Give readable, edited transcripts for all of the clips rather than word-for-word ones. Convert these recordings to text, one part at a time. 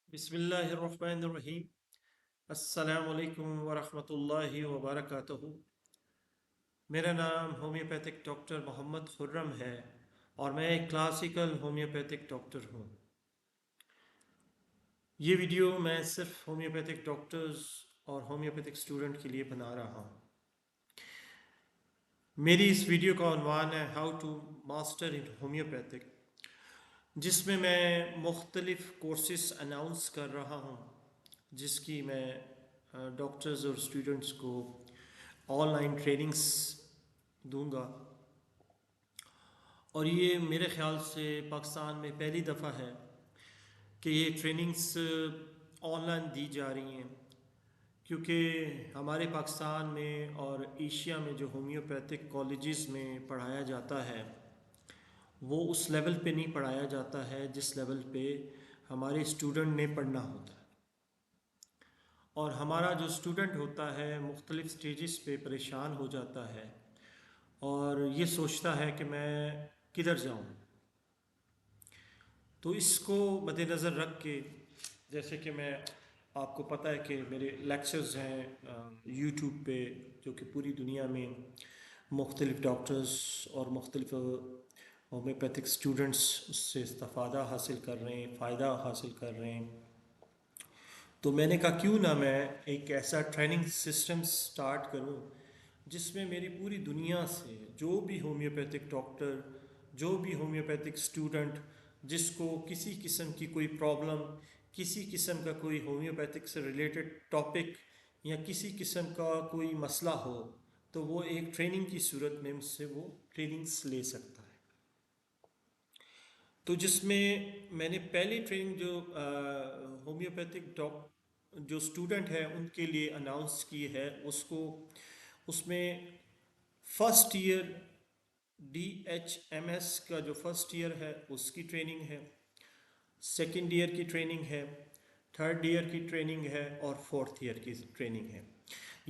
बिस्मिल्लाहिर्रहमानिर्रहीम। अस्सलामु अलैकुम वरहमतुल्लाहि वबरकातुहू। मेरा नाम होम्योपैथिक डॉक्टर मोहम्मद खुर्रम है और मैं एक क्लासिकल होम्योपैथिक डॉक्टर हूँ। ये वीडियो मैं सिर्फ होम्योपैथिक डॉक्टर्स और होम्योपैथिक स्टूडेंट के लिए बना रहा हूँ। मेरी इस वीडियो का उन्वान है how to master in homeopathic, जिसमें मैं मुख्तलिफ़ कोर्सेस अनाउंस कर रहा हूँ जिसकी मैं डॉक्टर्स और स्टूडेंट्स को ऑनलाइन ट्रेनिंग्स दूंगा। और ये मेरे ख़्याल से पाकिस्तान में पहली दफ़ा है कि ये ट्रेनिंग्स ऑनलाइन दी जा रही हैं, क्योंकि हमारे पाकिस्तान में और एशिया में जो होम्योपैथिक कॉलेजेस में पढ़ाया जाता है वो उस लेवल पे नहीं पढ़ाया जाता है जिस लेवल पे हमारे स्टूडेंट ने पढ़ना होता है। और हमारा जो स्टूडेंट होता है मुख्तलिफ़ स्टेजेस पे परेशान हो जाता है और ये सोचता है कि मैं किधर जाऊँ। तो इसको मद्देनज़र रख के, जैसे कि मैं आपको पता है कि मेरे लेक्चर्स हैं यूट्यूब पे जो कि पूरी दुनिया में मुख्तलिफ़ डॉक्टर्स और मुख्तलिफ़ होम्योपैथिक स्टूडेंट्स उससे इस्तिफ़ादा हासिल कर रहे हैं, फ़ायदा हासिल कर रहे हैं। तो मैंने कहा क्यों ना मैं एक ऐसा ट्रेनिंग सिस्टम स्टार्ट करूं जिसमें मेरी पूरी दुनिया से जो भी होम्योपैथिक डॉक्टर, जो भी होम्योपैथिक स्टूडेंट जिसको किसी किस्म की कोई प्रॉब्लम, किसी किस्म का कोई होम्योपैथिक से रिलेटेड टॉपिक या किसी किस्म का कोई मसला हो, तो वो एक ट्रेनिंग की सूरत में मुझसे वो ट्रेनिंग्स ले सकता है। तो जिसमें मैंने पहली ट्रेनिंग जो होम्योपैथिक डॉक जो स्टूडेंट है उनके लिए अनाउंस की है, उसको उसमें फर्स्ट ईयर DHMS का जो फर्स्ट ईयर है उसकी ट्रेनिंग है, सेकेंड ईयर की ट्रेनिंग है, थर्ड ईयर की ट्रेनिंग है और फोर्थ ईयर की ट्रेनिंग है।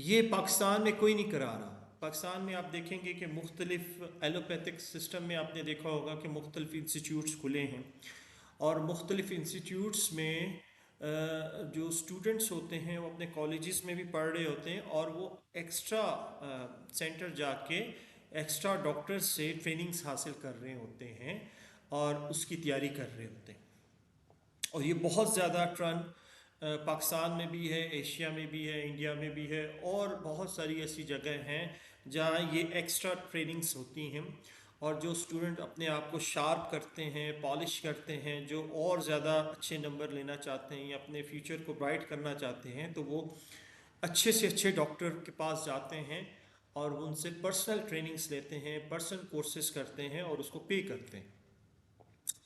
ये पाकिस्तान में कोई नहीं करा रहा। पाकिस्तान में आप देखेंगे कि मुख्तलिफ एलोपैथिक सिस्टम में आपने देखा होगा कि मुख्तलिफ इंस्टीट्यूट्स खुले हैं और मुख्तलिफ इंस्टीट्यूट्स में जो स्टूडेंट्स होते हैं वो अपने कॉलेजेस में भी पढ़ रहे होते हैं और वो एक्स्ट्रा सेंटर जाके एक्स्ट्रा डॉक्टर्स से ट्रेनिंग्स हासिल कर रहे होते हैं और उसकी तैयारी कर रहे होते हैं। और ये बहुत ज़्यादा ट्रेंड पाकिस्तान में भी है, एशिया में भी है, इंडिया में भी है और बहुत सारी ऐसी जगह हैं जहाँ ये एक्स्ट्रा ट्रेनिंग्स होती हैं और जो स्टूडेंट अपने आप को शार्प करते हैं, पॉलिश करते हैं, जो और ज़्यादा अच्छे नंबर लेना चाहते हैं या अपने फ्यूचर को ब्राइट करना चाहते हैं, तो वो अच्छे से अच्छे डॉक्टर के पास जाते हैं और उनसे पर्सनल ट्रेनिंग्स लेते हैं, पर्सनल कोर्सेज करते हैं और उसको पे करते हैं।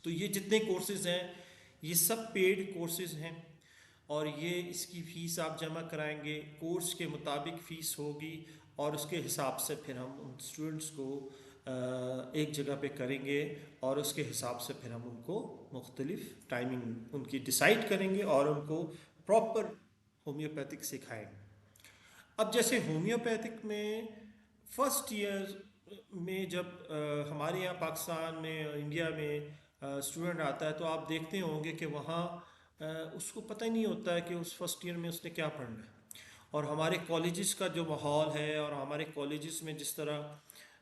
तो ये जितने कोर्सेज हैं ये सब पेड कोर्सेज हैं और ये इसकी फ़ीस आप जमा कराएंगे, कोर्स के मुताबिक फ़ीस होगी और उसके हिसाब से फिर हम उन स्टूडेंट्स को एक जगह पे करेंगे और उसके हिसाब से फिर हम उनको मुख्तलिफ़ टाइमिंग उनकी डिसाइड करेंगे और उनको प्रॉपर होम्योपैथिक सिखाएंगे। अब जैसे होम्योपैथिक में फर्स्ट ईयर में जब हमारे यहाँ पाकिस्तान में, इंडिया में स्टूडेंट आता है तो आप देखते होंगे कि वहाँ उसको पता ही नहीं होता है कि उस फर्स्ट ईयर में उसने क्या पढ़ना है। और हमारे कॉलेजेस का जो माहौल है और हमारे कॉलेजेस में जिस तरह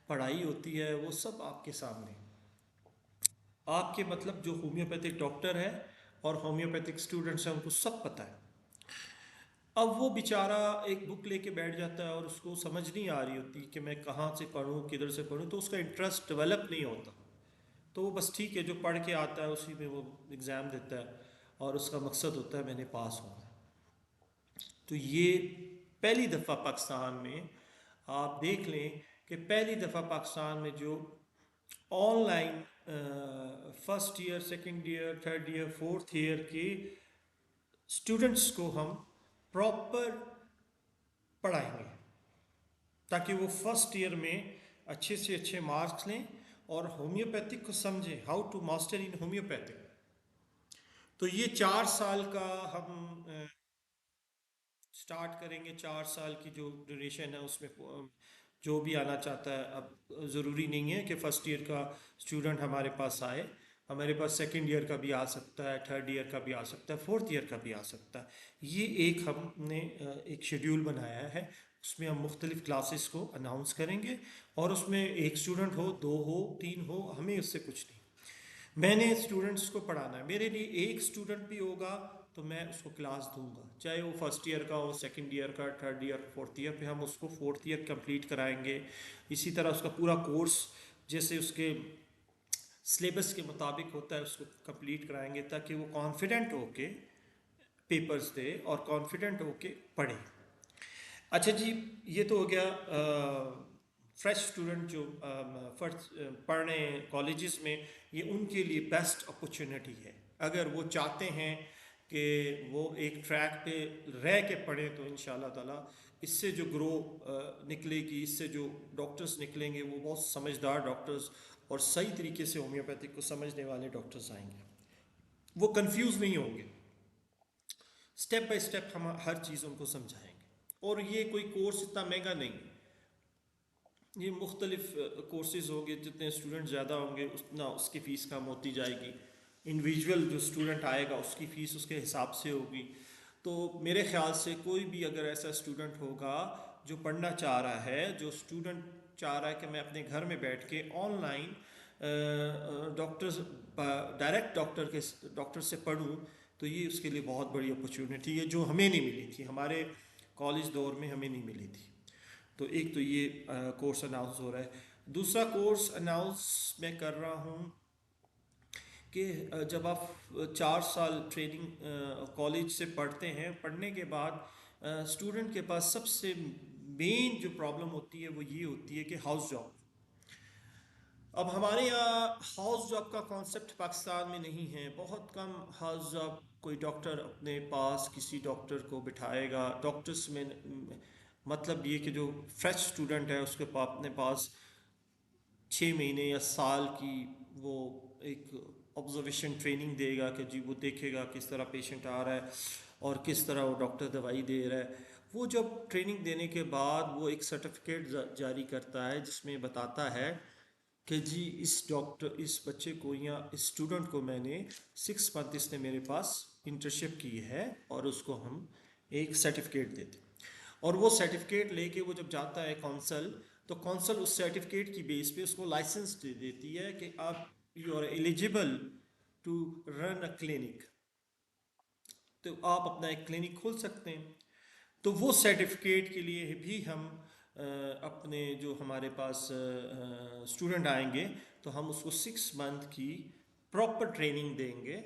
पढ़ाई होती है वो सब आपके सामने, आपके मतलब जो होम्योपैथिक डॉक्टर है और होम्योपैथिक स्टूडेंट्स हैं उनको सब पता है। अब वो बेचारा एक बुक लेके बैठ जाता है और उसको समझ नहीं आ रही होती कि मैं कहाँ से पढूं, किधर से पढूं, तो उसका इंटरेस्ट डेवलप नहीं होता। तो वो बस ठीक है, जो पढ़ के आता है उसी में वो एग्ज़ाम देता है और उसका मकसद होता है मैंने पास होना। तो ये पहली दफ़ा पाकिस्तान में आप देख लें कि पहली दफ़ा पाकिस्तान में जो online first year, second year, third year, fourth year के स्टूडेंट्स को हम प्रॉपर पढ़ाएंगे ताकि वो फर्स्ट ईयर में अच्छे से अच्छे मार्क्स लें और होम्योपैथिक को समझें, how to master in homeopathic. तो ये 4 साल का हम स्टार्ट करेंगे। 4 साल की जो ड्यूरेशन है उसमें जो भी आना चाहता है, अब ज़रूरी नहीं है कि फ़र्स्ट ईयर का स्टूडेंट हमारे पास आए, हमारे पास सेकेंड ईयर का भी आ सकता है, थर्ड ईयर का भी आ सकता है, फोर्थ ईयर का भी आ सकता है। ये एक हमने एक शेड्यूल बनाया है, उसमें हम मुख्तलिफ क्लासेस को अनाउंस करेंगे, और उसमें एक स्टूडेंट हो, दो हो, तीन हो, हमें उससे कुछ नहीं। मैंने स्टूडेंट्स को पढ़ाना है, मेरे लिए एक स्टूडेंट भी होगा तो मैं उसको क्लास दूंगा, चाहे वो फर्स्ट ईयर का हो, सेकंड ईयर का, थर्ड ईयर, फोर्थ ईयर पे हम उसको फोर्थ ईयर कंप्लीट कराएंगे। इसी तरह उसका पूरा कोर्स जैसे उसके सिलेबस के मुताबिक होता है उसको कंप्लीट कराएंगे, ताकि वो कॉन्फिडेंट होके पेपर्स दे और कॉन्फिडेंट होके पढ़े। अच्छा जी, ये तो हो गया फ्रेश स्टूडेंट जो फर्स्ट पढ़ रहे हैं कॉलेजेस में, ये उनके लिए बेस्ट अपॉर्चुनिटी है। अगर वो चाहते हैं कि वो एक ट्रैक पे रह के पढ़ें तो इंशाल्लाह ताला इससे जो ग्रो निकलेगी, इससे जो डॉक्टर्स निकलेंगे वो बहुत समझदार डॉक्टर्स और सही तरीके से होम्योपैथिक को समझने वाले डॉक्टर्स आएंगे। वो कंफ्यूज नहीं होंगे, स्टेप बाय स्टेप हम हर चीज़ उनको समझाएंगे। और ये कोई कोर्स इतना महंगा नहीं, ये मुख्तलिफ कोर्सेज होंगे, जितने स्टूडेंट ज़्यादा होंगे उतना उसकी फ़ीस कम होती जाएगी। इंडिविजुअल जो स्टूडेंट आएगा उसकी फ़ीस उसके हिसाब से होगी। तो मेरे ख़्याल से कोई भी अगर ऐसा स्टूडेंट होगा जो पढ़ना चाह रहा है, जो स्टूडेंट चाह रहा है कि मैं अपने घर में बैठ के ऑनलाइन डॉक्टर्स डायरेक्ट डॉक्टर से पढ़ूं, तो ये उसके लिए बहुत बड़ी अपॉर्चुनिटी है जो हमें नहीं मिली थी, हमारे कॉलेज दौर में हमें नहीं मिली थी। तो एक तो ये कोर्स अनाउंस हो रहा है। दूसरा कोर्स अनाउंस मैं कर रहा हूँ कि जब आप 4 साल ट्रेनिंग कॉलेज से पढ़ते हैं, पढ़ने के बाद स्टूडेंट के पास सबसे मेन जो प्रॉब्लम होती है वो ये होती है कि हाउस जॉब। अब हमारे यहाँ हाउस जॉब का कॉन्सेप्ट पाकिस्तान में नहीं है, बहुत कम हाउस जॉब कोई डॉक्टर अपने पास किसी डॉक्टर को बिठाएगा। डॉक्टर्स में मतलब ये कि जो फ्रेश स्टूडेंट है उसके अपने पास 6 महीने या साल की वो एक ऑब्जर्वेशन ट्रेनिंग देगा कि जी वो देखेगा किस तरह पेशेंट आ रहा है और किस तरह वो डॉक्टर दवाई दे रहा है। वो जब ट्रेनिंग देने के बाद वो एक सर्टिफिकेट जारी करता है जिसमें बताता है कि जी इस बच्चे को या इस स्टूडेंट को मैंने 6 मंथ इसने मेरे पास इंटर्नशिप की है, और उसको हम एक सर्टिफिकेट देते हैं। और वो सर्टिफिकेट लेके वो जब जाता है कौंसल, तो कौंसल उस सर्टिफिकेट की बेस पे उसको लाइसेंस दे देती है कि आप you are eligible to run a clinic, तो आप अपना एक क्लिनिक खोल सकते हैं। तो वो सर्टिफिकेट के लिए भी हम अपने जो हमारे पास स्टूडेंट आएंगे तो हम उसको 6 मंथ की प्रॉपर ट्रेनिंग देंगे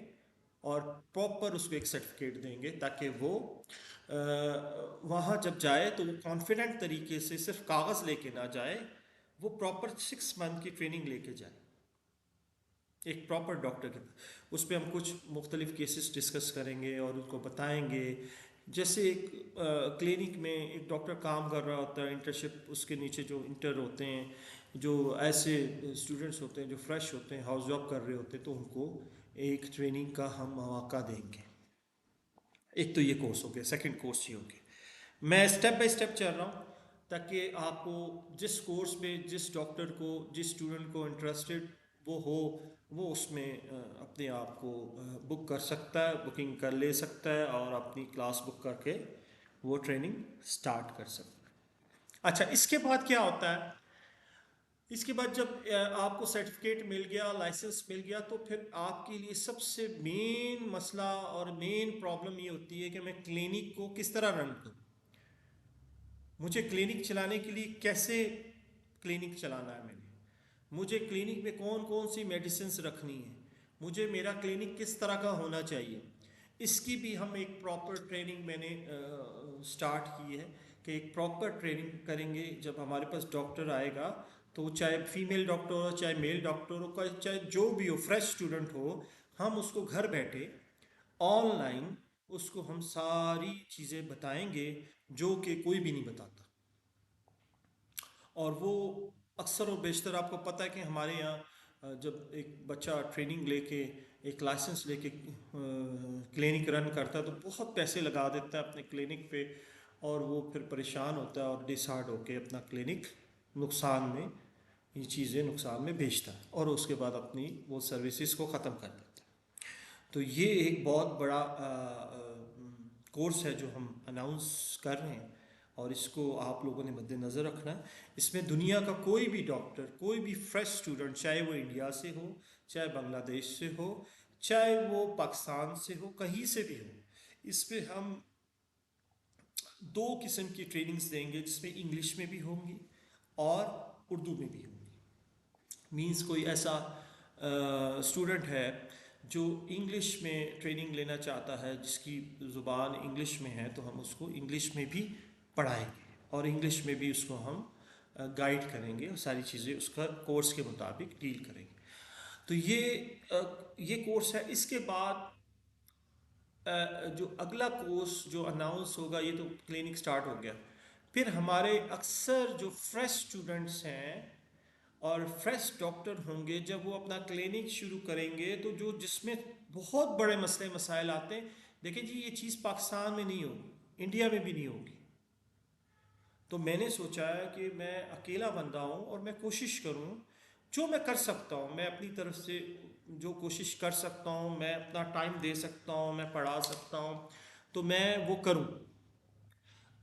और प्रॉपर उसको एक सर्टिफिकेट देंगे, ताकि वो वहाँ जब जाए तो वो कॉन्फिडेंट तरीके से सिर्फ कागज़ लेके ना जाए, वो प्रॉपर 6 मंथ की ट्रेनिंग लेके जाए एक प्रॉपर डॉक्टर के पास। उस पर हम कुछ मुख्तलिफ केसेस डिस्कस करेंगे और उनको बताएंगे। जैसे एक क्लिनिक में एक डॉक्टर काम कर रहा होता है, इंटर्नशिप उसके नीचे जो इंटर होते हैं, जो ऐसे स्टूडेंट्स होते हैं जो फ्रेश होते हैं, हाउस जॉब कर रहे होते हैं, तो उनको एक ट्रेनिंग का हम मौका देंगे। एक तो ये कोर्स हो गया, सेकंड कोर्स ये हो गया। मैं स्टेप बाय स्टेप चल रहा हूँ ताकि आपको जिस कोर्स में जिस डॉक्टर को जिस स्टूडेंट को इंटरेस्टेड वो हो, वो उसमें अपने आप को बुक कर सकता है, बुकिंग कर ले सकता है और अपनी क्लास बुक करके वो ट्रेनिंग स्टार्ट कर सकता है। अच्छा, इसके बाद क्या होता है? इसके बाद जब आपको सर्टिफिकेट मिल गया, लाइसेंस मिल गया, तो फिर आपके लिए सबसे मेन मसला और मेन प्रॉब्लम ये होती है कि मैं क्लिनिक को किस तरह रन करूँ। मुझे क्लिनिक चलाने के लिए कैसे क्लिनिक चलाना है, मुझे क्लिनिक में कौन कौन सी मेडिसिन्स रखनी है, मुझे मेरा क्लिनिक किस तरह का होना चाहिए, इसकी भी हम एक प्रॉपर ट्रेनिंग मैंने स्टार्ट की है कि एक प्रॉपर ट्रेनिंग करेंगे। जब हमारे पास डॉक्टर आएगा तो चाहे फीमेल डॉक्टर हो चाहे मेल डॉक्टर हो चाहे जो भी हो, फ्रेश स्टूडेंट हो, हम उसको घर बैठे ऑनलाइन उसको हम सारी चीज़ें बताएंगे जो कि कोई भी नहीं बताता। और वो अक्सर और बेशतर आपको पता है कि हमारे यहाँ जब एक बच्चा ट्रेनिंग लेके एक लाइसेंस लेके क्लिनिक रन करता है तो बहुत पैसे लगा देता है अपने क्लिनिक पे, और वो फिर परेशान होता है और डिसहार्ड होके अपना क्लिनिक नुकसान में ये चीज़ें नुकसान में बेचता है और उसके बाद अपनी वो सर्विसेज को ख़त्म कर देता है। तो ये एक बहुत बड़ा कोर्स है जो हम अनाउंस कर रहे हैं और इसको आप लोगों ने मद्देनज़र रखना है। इसमें दुनिया का कोई भी डॉक्टर, कोई भी फ्रेश स्टूडेंट, चाहे वो इंडिया से हो, चाहे बांग्लादेश से हो, चाहे वो पाकिस्तान से हो, कहीं से भी हो, इस पे हम 2 किस्म की ट्रेनिंग्स देंगे जिसमें इंग्लिश में भी होंगी और उर्दू में भी होंगी। मींस कोई ऐसा स्टूडेंट है जो इंग्लिश में ट्रेनिंग लेना चाहता है, जिसकी ज़ुबान इंग्लिश में है, तो हम उसको इंग्लिश में भी पढ़ाएंगे और इंग्लिश में भी उसको हम गाइड करेंगे और सारी चीज़ें उसका कोर्स के मुताबिक डील करेंगे। तो ये कोर्स है। इसके बाद जो अगला कोर्स जो अनाउंस होगा, ये तो क्लिनिक स्टार्ट हो गया, फिर हमारे अक्सर जो फ्रेश स्टूडेंट्स हैं और फ्रेश डॉक्टर होंगे, जब वो अपना क्लिनिक शुरू करेंगे तो जो जिसमें बहुत बड़े मसले मसाइल आते हैं, देखिए जी ये चीज़ पाकिस्तान में नहीं होगी, इंडिया में भी नहीं होगी। तो मैंने सोचा है कि मैं अकेला बंदा हूँ और मैं कोशिश करूँ, जो मैं कर सकता हूँ, मैं अपनी तरफ से जो कोशिश कर सकता हूँ, मैं अपना टाइम दे सकता हूँ, मैं पढ़ा सकता हूँ, तो मैं वो करूँ।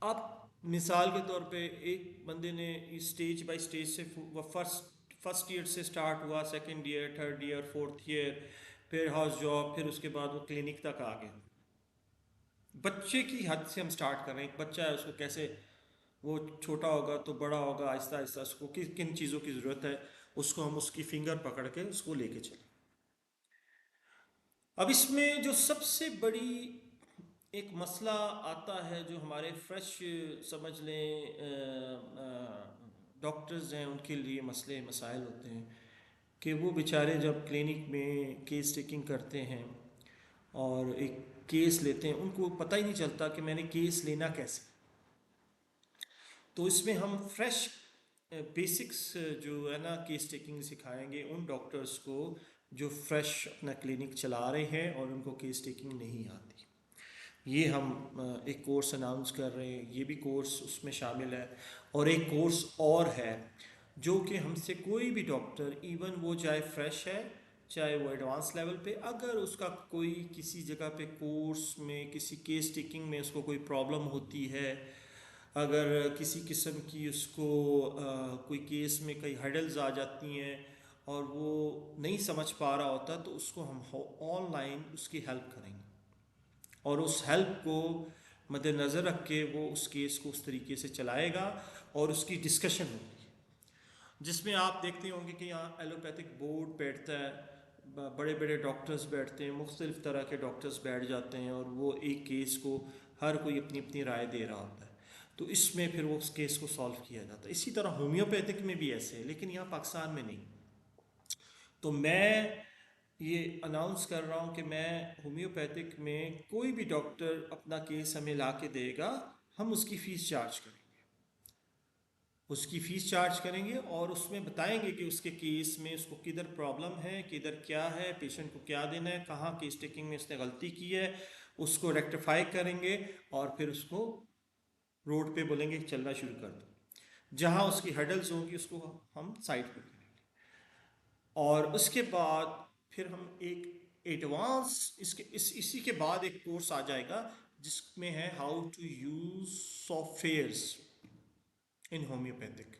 अब मिसाल के तौर पे एक बंदे ने स्टेज बाय स्टेज से फर्स्ट ईयर से स्टार्ट हुआ, second year, third year, fourth year, फिर हाउस जॉब, फिर उसके बाद वो क्लिनिक तक आ गया। बच्चे की हद से हम स्टार्ट कर रहे हैं। एक बच्चा है, उसको कैसे, वो छोटा होगा तो बड़ा होगा, आहिस्ता आहिस्ता उसको किन चीज़ों की ज़रूरत है, उसको हम उसकी फिंगर पकड़ के उसको लेके चलें। अब इसमें जो सबसे बड़ी एक मसला आता है, जो हमारे फ्रेश समझ लें डॉक्टर्स हैं, उनके लिए मसले मसाइल होते हैं कि वो बेचारे जब क्लिनिक में केस टेकिंग करते हैं और एक केस लेते हैं, उनको पता ही नहीं चलता कि मैंने केस लेना कैसे। तो इसमें हम फ्रेश बेसिक्स जो है ना केस टेकिंग सिखाएंगे उन डॉक्टर्स को जो फ्रेश अपना क्लिनिक चला रहे हैं और उनको केस टेकिंग नहीं आती। ये हम एक कोर्स अनाउंस कर रहे हैं, ये भी कोर्स उसमें शामिल है। और एक कोर्स और है जो कि हमसे कोई भी डॉक्टर, इवन वो चाहे फ्रेश है चाहे वो एडवांस लेवल पे, अगर उसका कोई किसी जगह पे कोर्स में किसी केस टेकिंग में उसको कोई प्रॉब्लम होती है, अगर किसी किस्म की उसको कोई केस में कई हर्डल्स आ जाती हैं और वो नहीं समझ पा रहा होता, तो उसको हम ऑनलाइन उसकी हेल्प करेंगे और उस हेल्प को मद्देनज़र रख के वो उस केस को उस तरीके से चलाएगा और उसकी डिस्कशन होगी, जिसमें आप देखते होंगे कि यहाँ एलोपैथिक बोर्ड बैठता है, बड़े बड़े डॉक्टर्स बैठते हैं, मुख्तलिफ़ तरह के डॉक्टर्स बैठ जाते हैं और वो एक केस को हर कोई अपनी अपनी राय दे रहा होता है। तो इसमें फिर वो उस केस को सॉल्व किया जाता है। इसी तरह होम्योपैथिक में भी ऐसे है, लेकिन यहाँ पाकिस्तान में नहीं। तो मैं ये अनाउंस कर रहा हूँ कि मैं होम्योपैथिक में कोई भी डॉक्टर अपना केस हमें ला के देगा, हम उसकी फ़ीस चार्ज करेंगे, उसकी फ़ीस चार्ज करेंगे और उसमें बताएंगे कि उसके केस में उसको किधर प्रॉब्लम है, किधर क्या है, पेशेंट को क्या देना है, कहाँ केस टेकिंग में उसने गलती की है, उसको रेक्टिफाई करेंगे और फिर उसको रोड पे बोलेंगे चलना शुरू कर दो। जहाँ उसकी हर्डल्स होंगी उसको हम साइड पर करेंगे और उसके बाद फिर हम एक एडवांस इसी के बाद एक कोर्स आ जाएगा जिसमें है how to use softwares in homeopathic.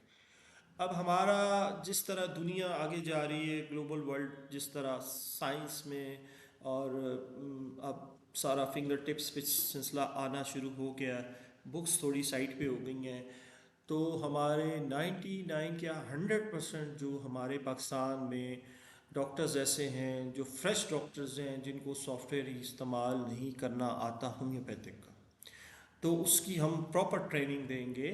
अब हमारा जिस तरह दुनिया आगे जा रही है, ग्लोबल वर्ल्ड जिस तरह साइंस में, और अब सारा फिंगर टिप्स पे सिलसिला आना शुरू हो गया, बुक्स थोड़ी साइड पे हो गई हैं, तो हमारे 99 या 100% जो हमारे पाकिस्तान में डॉक्टर्स ऐसे हैं जो फ्रेश डॉक्टर्स हैं जिनको सॉफ्टवेयर इस्तेमाल नहीं करना आता होम्योपैथिक का, तो उसकी हम प्रॉपर ट्रेनिंग देंगे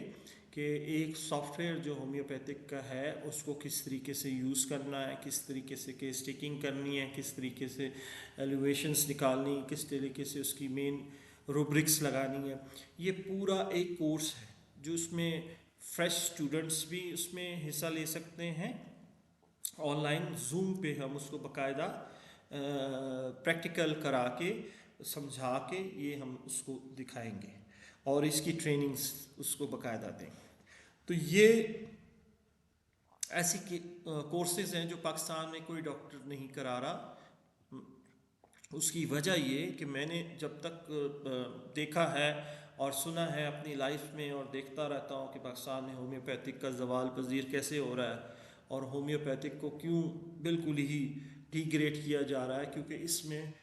कि एक सॉफ्टवेयर जो होम्योपैथिक का है उसको किस तरीके से यूज़ करना है, किस तरीके से केस टेकिंग करनी है, किस तरीके से एलिवेशंस निकालनी, किस तरीके से उसकी मेन रूब्रिक्स लगानी है। ये पूरा एक कोर्स है जो उसमें फ्रेश स्टूडेंट्स भी उसमें हिस्सा ले सकते हैं। ऑनलाइन जूम पे हम उसको बाकायदा प्रैक्टिकल करा के समझा के ये हम उसको दिखाएंगे और इसकी ट्रेनिंग्स उसको बाकायदा देंगे। तो ये ऐसी कोर्सेज हैं जो पाकिस्तान में कोई डॉक्टर नहीं करा रहा। उसकी वजह ये कि मैंने जब तक देखा है और सुना है अपनी लाइफ में और देखता रहता हूँ कि पाकिस्तान में होम्योपैथिक का जवाल पजीर कैसे हो रहा है और होम्योपैथिक को क्यों बिल्कुल ही डिग्रेड किया जा रहा है, क्योंकि इसमें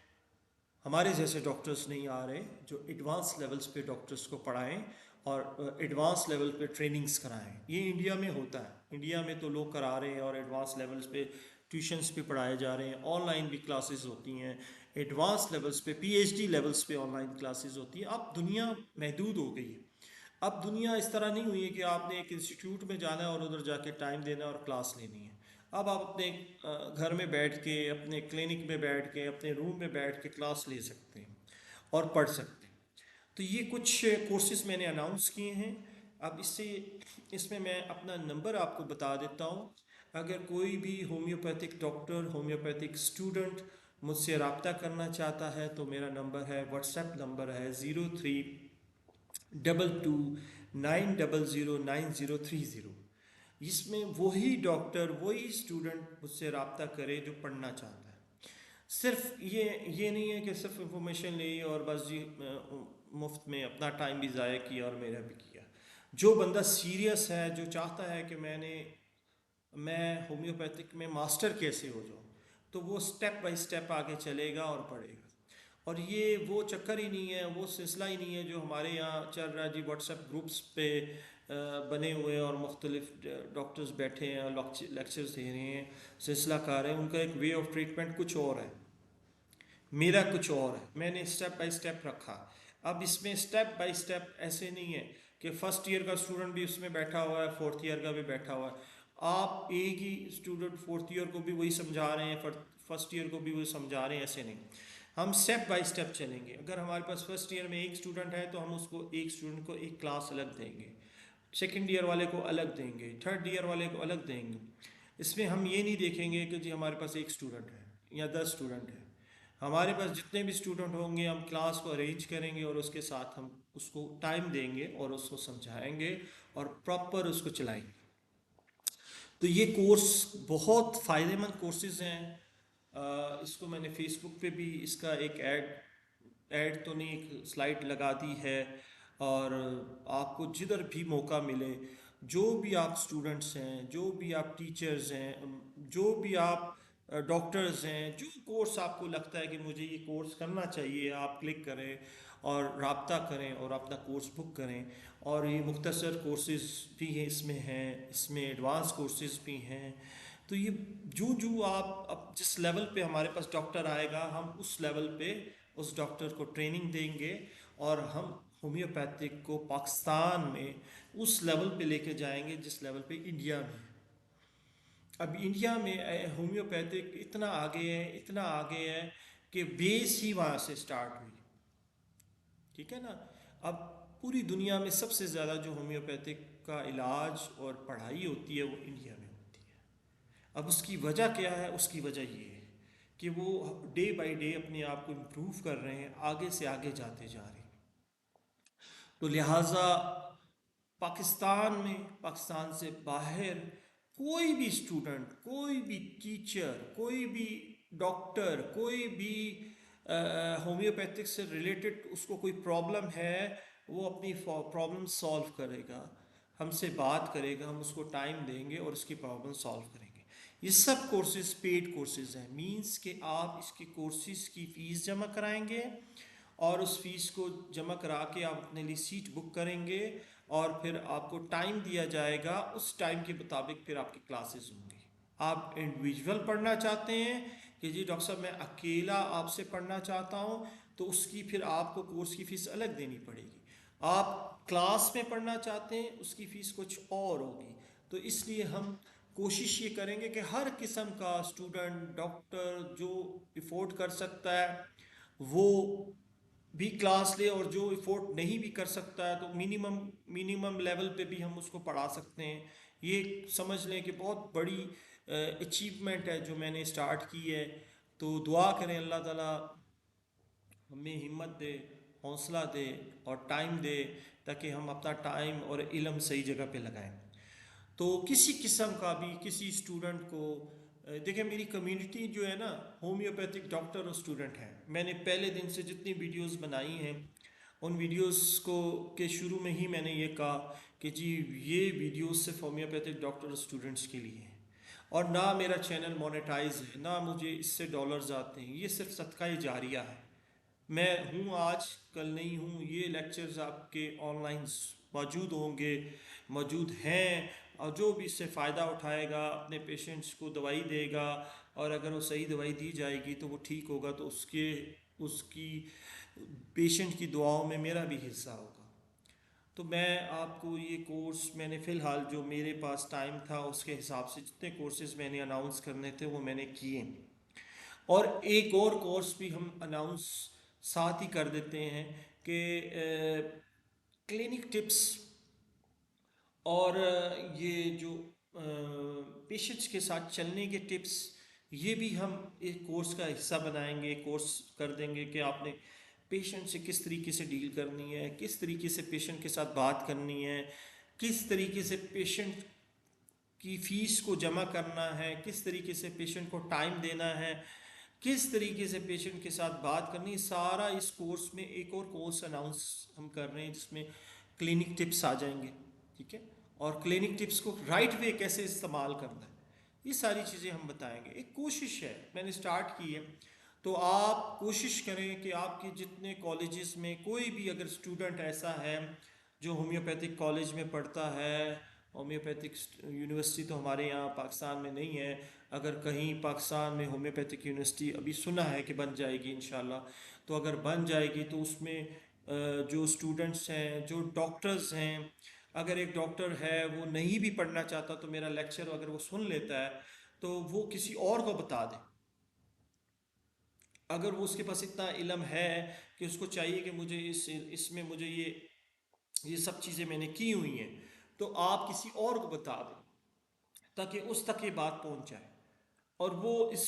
हमारे जैसे डॉक्टर्स नहीं आ रहे जो एडवांस लेवल्स पे डॉक्टर्स को पढ़ाएं और एडवांस लेवल पे ट्रेनिंग्स कराएं। ये इंडिया में होता है, इंडिया में तो लोग करा रहे हैं और एडवांस लेवल्स पे ट्यूशन्स पे पढ़ाए जा रहे हैं, ऑनलाइन भी क्लासेस होती हैं, एडवांस लेवल्स पे पीएचडी लेवल्स पे ऑनलाइन क्लासेस होती हैं। अब दुनिया महदूद हो गई है। अब दुनिया इस तरह नहीं हुई है कि आपने एक इंस्टीट्यूट में जाना है और उधर जाके टाइम देना है और क्लास लेनी है। अब आप अपने घर में बैठ के, अपने क्लिनिक में बैठ के, अपने रूम में बैठ के क्लास ले सकते हैं और पढ़ सकते हैं। तो ये कुछ कोर्सेज मैंने अनाउंस किए हैं। अब इसमें मैं अपना नंबर आपको बता देता हूँ। अगर कोई भी होम्योपैथिक डॉक्टर, होम्योपैथिक स्टूडेंट मुझसे रब्ता करना चाहता है तो मेरा नंबर है, व्हाट्सएप नंबर है 0322900930। इसमें वही डॉक्टर, वही स्टूडेंट मुझसे रब्ता करे जो पढ़ना चाहता है। सिर्फ ये नहीं है कि सिर्फ इंफॉर्मेशन ली और बस जी मुफ्त में अपना टाइम भी ज़ाया किया और मेरा भी किया। जो बंदा सीरियस है, जो चाहता है कि मैं होम्योपैथिक में मास्टर कैसे हो जाऊँ, तो वो स्टेप बाय स्टेप आगे चलेगा और पढ़ेगा। और ये वो चक्कर ही नहीं है, वो सिलसिला ही नहीं है जो हमारे यहाँ चल रहा है जी, व्हाट्सएप ग्रुप्स पे बने हुए हैं और मुख्तलिफ डॉक्टर्स बैठे हैं और लेक्चर्स दे रहे हैं, सिलसिला कार है। उनका एक वे ऑफ ट्रीटमेंट कुछ और है, मेरा कुछ और है। मैंने स्टेप बाय स्टेप रखा। अब इसमें स्टेप बाय स्टेप ऐसे नहीं है कि फर्स्ट ईयर का स्टूडेंट भी उसमें बैठा हुआ है, फोर्थ ईयर का भी बैठा हुआ है। आप एक ही स्टूडेंट फोर्थ ईयर को भी वही समझा रहे हैं, फर्स्ट ईयर को भी वही समझा रहे हैं, ऐसे नहीं। हम स्टेप बाय स्टेप चलेंगे। अगर हमारे पास फर्स्ट ईयर में एक स्टूडेंट है तो हम उसको एक स्टूडेंट को एक क्लास अलग देंगे, सेकेंड ईयर वाले को अलग देंगे, थर्ड ईयर वाले को अलग देंगे। इसमें हम ये नहीं देखेंगे कि जी हमारे पास एक स्टूडेंट है या 10 स्टूडेंट है। हमारे पास जितने भी स्टूडेंट होंगे हम क्लास को अरेंज करेंगे और उसके साथ हम उसको टाइम देंगे और उसको समझाएंगे और प्रॉपर उसको चलाएंगे। तो ये कोर्स बहुत फ़ायदेमंद कोर्सेज़ हैं। इसको मैंने फेसबुक पे भी इसका एक ऐड तो नहीं, एक स्लाइड लगा दी है। और आपको जिधर भी मौका मिले, जो भी आप स्टूडेंट्स हैं, जो भी आप टीचर्स हैं, जो भी आप डॉक्टर्स हैं, जो कोर्स आपको लगता है कि मुझे ये कोर्स करना चाहिए, आप क्लिक करें और रब्ता करें और अपना कोर्स बुक करें। और ये मुख्तसर कोर्सेज भी हैं, इसमें एडवांस कोर्सेज भी हैं। तो ये जो जो आप अब जिस लेवल पे हमारे पास डॉक्टर आएगा, हम उस लेवल पे उस डॉक्टर को ट्रेनिंग देंगे और हम होम्योपैथिक को पाकिस्तान में उस लेवल पे लेके जाएंगे जिस लेवल पे इंडिया में। अब इंडिया में होम्योपैथिक इतना आगे है, इतना आगे है कि बेस ही वहाँ से स्टार्ट हुई। ठीक है ना। अब पूरी दुनिया में सबसे ज़्यादा जो होम्योपैथिक का इलाज और पढ़ाई होती है वो इंडिया में होती है। अब उसकी वजह क्या है? उसकी वजह ये है कि वो डे बाय डे अपने आप को इम्प्रूव कर रहे हैं, आगे से आगे जाते जा रहे हैं। तो लिहाजा पाकिस्तान में, पाकिस्तान से बाहर कोई भी स्टूडेंट, कोई भी टीचर, कोई भी डॉक्टर, कोई भी होम्योपैथिक से रिलेटेड उसको कोई प्रॉब्लम है, वो अपनी प्रॉब्लम सॉल्व करेगा, हमसे बात करेगा, हम उसको टाइम देंगे और उसकी प्रॉब्लम सॉल्व करेंगे। ये सब कोर्सेज पेड कोर्सेज हैं, मींस कि आप इसके कोर्सेज की फ़ीस जमा कराएंगे और उस फीस को जमा करा के आप अपने लिए सीट बुक करेंगे और फिर आपको टाइम दिया जाएगा, उस टाइम के मुताबिक फिर आपकी क्लासेस होंगी। आप इंडिविजुअल पढ़ना चाहते हैं कि जी डॉक्टर साहब मैं अकेला आपसे पढ़ना चाहता हूँ, तो उसकी फिर आपको कोर्स की फ़ीस अलग देनी पड़ेगी। आप क्लास में पढ़ना चाहते हैं, उसकी फ़ीस कुछ और होगी। तो इसलिए हम कोशिश ये करेंगे कि हर किस्म का स्टूडेंट, डॉक्टर जो अफोर्ड कर सकता है वो भी क्लास ले, और जो अफोर्ड नहीं भी कर सकता है तो मिनिमम लेवल पे भी हम उसको पढ़ा सकते हैं। ये समझ लें कि बहुत बड़ी अचीवमेंट है जो मैंने स्टार्ट की है। तो दुआ करें अल्लाह ताला हमें हिम्मत दे, हौसला दे और टाइम दे, ताकि हम अपना टाइम और इल्म सही जगह पे लगाएं। तो किसी किस्म का भी किसी स्टूडेंट को देखिए, मेरी कम्युनिटी जो है ना, होम्योपैथिक डॉक्टर और स्टूडेंट हैं। मैंने पहले दिन से जितनी वीडियोस बनाई हैं, उन वीडियोस को के शुरू में ही मैंने ये कहा कि जी, ये वीडियोस सिर्फ होम्योपैथिक डॉक्टर और स्टूडेंट्स के लिए हैं, और ना मेरा चैनल मोनेटाइज है, ना मुझे इससे डॉलर्स आते हैं। ये सिर्फ सदका जारिया है। मैं हूँ आज, कल नहीं हूँ। ये लेक्चर्स आपके ऑनलाइन मौजूद होंगे, मौजूद हैं, और जो भी इससे फ़ायदा उठाएगा, अपने पेशेंट्स को दवाई देगा, और अगर वो सही दवाई दी जाएगी तो वो ठीक होगा, तो उसकी पेशेंट की दुआओं में मेरा भी हिस्सा होगा। तो मैं आपको ये कोर्स, मैंने फ़िलहाल जो मेरे पास टाइम था उसके हिसाब से जितने कोर्सेज़ मैंने अनाउंस करने थे वो मैंने किए। और एक और कोर्स भी हम अनाउंस साथ ही कर देते हैं कि क्लिनिक टिप्स और ये जो पेशेंट्स के साथ चलने के टिप्स, ये भी हम एक कोर्स का हिस्सा बनाएंगे। कोर्स कर देंगे कि आपने पेशेंट से किस तरीके से डील करनी है, किस तरीके से पेशेंट के साथ बात करनी है, किस तरीके से पेशेंट की फ़ीस को जमा करना है, किस तरीके से पेशेंट को टाइम देना है, किस तरीके से पेशेंट के साथ बात करनी है। सारा इस कोर्स में, एक और कोर्स अनाउंस हम कर रहे हैं जिसमें क्लिनिक टिप्स आ जाएंगे, ठीक है, और क्लिनिक टिप्स को राइट वे कैसे इस्तेमाल करना है, ये सारी चीज़ें हम बताएंगे। एक कोशिश है, मैंने स्टार्ट की है, तो आप कोशिश करें कि आपके जितने कॉलेजेस में कोई भी अगर स्टूडेंट ऐसा है जो होम्योपैथिक कॉलेज में पढ़ता है, होम्योपैथिक यूनिवर्सिटी तो हमारे यहाँ पाकिस्तान में नहीं है, अगर कहीं पाकिस्तान में होम्योपैथिक यूनिवर्सिटी अभी सुना है कि बन जाएगी इंशाल्लाह, तो अगर बन जाएगी तो उसमें जो स्टूडेंट्स हैं, जो डॉक्टर्स हैं, अगर एक डॉक्टर है वो नहीं भी पढ़ना चाहता तो मेरा लेक्चर अगर वो सुन लेता है तो वो किसी और को बता दे। अगर वो, उसके पास इतना इल्म है कि उसको चाहिए कि मुझे इसमें मुझे ये सब चीज़ें मैंने की हुई हैं, तो आप किसी और को बता दें ताकि उस तक ये बात पहुंच जाए और वो इस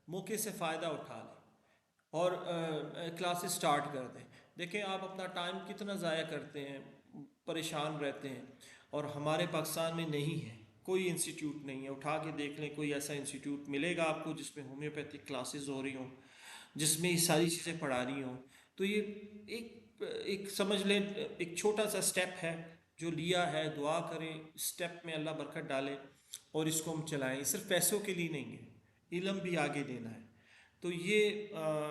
मौके से फ़ायदा उठा ले और क्लासेस स्टार्ट कर दें। देखें, आप अपना टाइम कितना ज़ाया करते हैं, परेशान रहते हैं, और हमारे पाकिस्तान में नहीं है, कोई इंस्टीट्यूट नहीं है। उठा के देख लें, कोई ऐसा इंस्टीट्यूट मिलेगा आपको जिसमें होम्योपैथिक क्लासेस हो रही हों, जिसमें ये सारी चीज़ें पढ़ा रही हों। तो ये एक एक समझ लें, एक छोटा सा स्टेप है जो लिया है। दुआ करें स्टेप में अल्लाह बरकत डाले और इसको हम चलाएं। सिर्फ पैसों के लिए नहीं है, इल्म भी आगे देना है। तो ये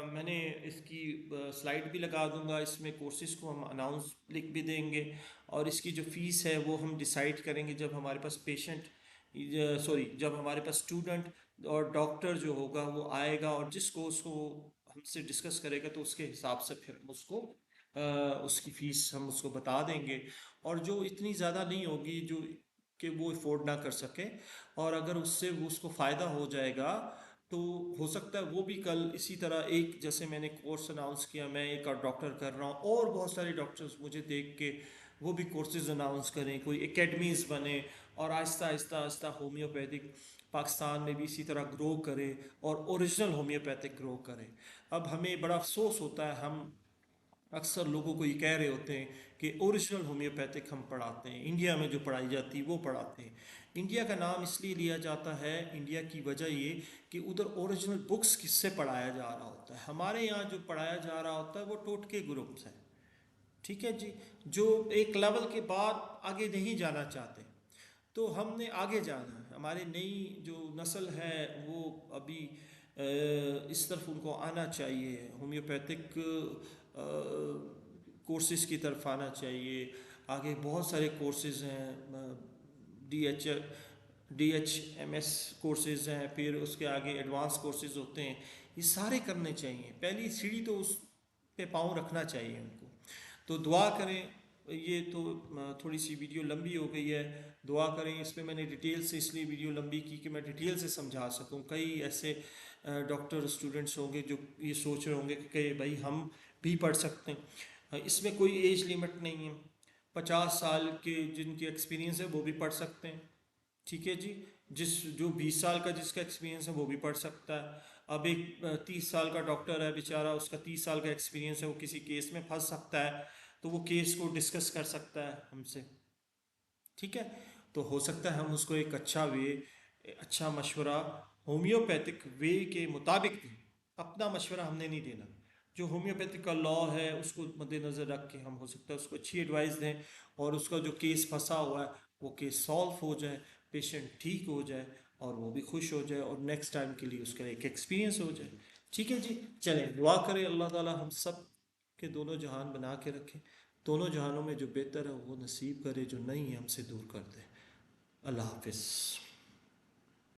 मैंने इसकी स्लाइड भी लगा दूंगा, इसमें कोर्सेज़ को हम अनाउंस लिख भी देंगे, और इसकी जो फ़ीस है वो हम डिसाइड करेंगे जब हमारे पास जब हमारे पास स्टूडेंट और डॉक्टर जो होगा वो आएगा और जिस कोर्स को हमसे डिस्कस करेगा, तो उसके हिसाब से फिर हम उसको उसकी फ़ीस हम उसको बता देंगे। और जो इतनी ज़्यादा नहीं होगी जो कि वो अफोर्ड ना कर सके, और अगर उससे वो उसको फ़ायदा हो जाएगा, तो हो सकता है वो भी कल इसी तरह, एक जैसे मैंने कोर्स अनाउंस किया, मैं एक और डॉक्टर कर रहा हूँ, और बहुत सारे डॉक्टर्स मुझे देख के वो भी कोर्सेज अनाउंस करें, कोई एकेडमीज़ बने, और आहिस्ता आहिस्ता आहिस्ता होम्योपैथिक पाकिस्तान में भी इसी तरह ग्रो करे और ओरिजिनल होम्योपैथिक ग्रो करे। अब हमें बड़ा अफसोस होता है, हम अक्सर लोगों को ये कह रहे होते हैं कि ओरिजिनल होम्योपैथिक हम पढ़ाते हैं, इंडिया में जो पढ़ाई जाती है वो पढ़ाते हैं। इंडिया का नाम इसलिए लिया जाता है, इंडिया की वजह ये कि उधर ओरिजिनल बुक्स किससे पढ़ाया जा रहा होता है। हमारे यहाँ जो पढ़ाया जा रहा होता है वो टोटके ग्रुप्स हैं, ठीक है जी, जो एक लेवल के बाद आगे नहीं जाना चाहते। तो हमने आगे जाना है, हमारी नई जो नस्ल है वो अभी इस तरफ उनको आना चाहिए, होम्योपैथिक कोर्सेज़ की तरफ आना चाहिए। आगे बहुत सारे कोर्सेज़ हैं, DHMS कोर्सेज़ हैं, फिर उसके आगे एडवांस कोर्सेज़ होते हैं, ये सारे करने चाहिए। पहली सीढ़ी तो उस पे पाँव रखना चाहिए उनको। तो दुआ करें। ये तो थोड़ी सी वीडियो लंबी हो गई है, दुआ करें। इसमें मैंने डिटेल से इसलिए वीडियो लंबी की कि मैं डिटेल से समझा सकूं। कई ऐसे डॉक्टर स्टूडेंट्स होंगे जो ये सोच रहे होंगे कि भाई हम भी पढ़ सकते हैं। इसमें कोई एज लिमिट नहीं है, 50 साल के जिनके एक्सपीरियंस है वो भी पढ़ सकते हैं, ठीक है जी। जो 20 साल का जिसका एक्सपीरियंस है वो भी पढ़ सकता है। अब एक 30 साल का डॉक्टर है बेचारा, उसका 30 साल का एक्सपीरियंस है, वो किसी केस में फंस सकता है, तो वो केस को डिस्कस कर सकता है हमसे। ठीक है। तो हो सकता है हम उसको एक अच्छा वे, अच्छा मशवरा होम्योपैथिक वे के मुताबिक दें। अपना मशवरा हमने नहीं देना। जो होम्योपैथिक का लॉ है उसको मद्देनज़र रख के हम हो सकता है उसको अच्छी एडवाइस दें, और उसका जो केस फंसा हुआ है वो केस सॉल्व हो जाए, पेशेंट ठीक हो जाए और वो भी खुश हो जाए, और नेक्स्ट टाइम के लिए उसका एक एक्सपीरियंस हो जाए। ठीक है जी। चलें, दुआ करें अल्लाह ताला हम सब के दोनों जहान बना के रखें, दोनों जहानों में जो बेहतर है वो नसीब करे, जो नहीं है हमसे दूर कर दे। अल्लाह हाफिज़।